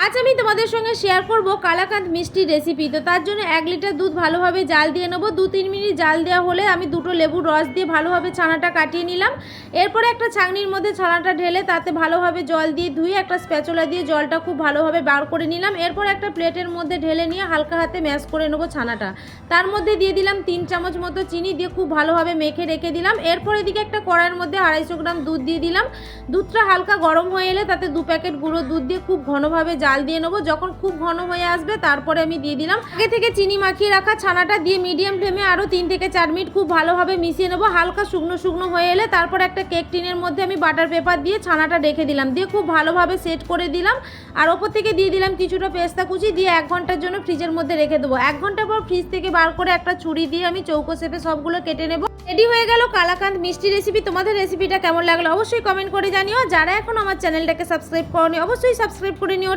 আজ আমি তোমাদের সঙ্গে শেয়ার করব কালাকাঁদ মিষ্টির রেসিপি। তো তার জন্য 1 লিটার দুধ ভালোভাবে জাল দিয়ে নেব। 2-3 মিনিট জাল দেওয়া হলে আমি 2টো লেবুর রস দিয়ে ভালোভাবে ছানাটা কাটিয়ে নিলাম। এরপরে একটা ছাঁকনির মধ্যে ছানাটা ঢেলে তাতে ভালোভাবে জল দিয়ে ধুয়ে একটা স্প্যাচুলা দিয়ে জলটা খুব ভালোভাবে বার করে নিলাম। এরপর একটা প্লেটের মধ্যে ঢেলে নিয়ে হালকা হাতে ম্যাশ করে নেব ছানাটা। তার মধ্যে দিয়ে দিলাম 3 চামচ মতো চিনি, দিয়ে খুব ভালোভাবে মেখে রেখে দিলাম। এরপর এদিকে একটা কড়াইয়ের মধ্যে 250 গ্রাম দুধ দিয়ে দিলাম। দুধটা হালকা গরম হয়ে এলে তাতে 2 প্যাকেট গুঁড়ো দুধ দিয়ে খুব ঘনভাবে জাল দিয়ে নেবো। যখন খুব ঘন হয়ে আসবে তারপরে আমি দিয়ে দিলাম আগে থেকে চিনি মাখিয়ে রাখা ছানাটা, দিয়ে মিডিয়াম ফ্লেমে আরও 3 থেকে 4 মিনিট খুব ভালোভাবে মিশিয়ে নেবো। হালকা শুকনো শুকনো হয়ে এলে তারপর একটা কেক টিনের মধ্যে আমি বাটার পেপার দিয়ে ছানাটা রেখে দিলাম, দিয়ে খুব ভালোভাবে সেট করে দিলাম। আর ওপর থেকে দিয়ে দিলাম কিছুটা পেস্তা কুচি, দিয়ে 1 ঘন্টার জন্য ফ্রিজের মধ্যে রেখে দেবো। 1 ঘন্টা পর ফ্রিজ থেকে বার করে একটা ছুরি দিয়ে আমি চৌকো শেপে সবগুলো কেটে নেব। রেডি হয়ে গেল কালাকাঁদ মিষ্টি রেসিপি। তোমাদের রেসিপিটা কেমন লাগলো অবশ্যই কমেন্ট করে জানিও। যারা এখন আমার চ্যানেলটাকে সাবস্ক্রাইব করোনি অবশ্যই সাবস্ক্রাইব করে নিও।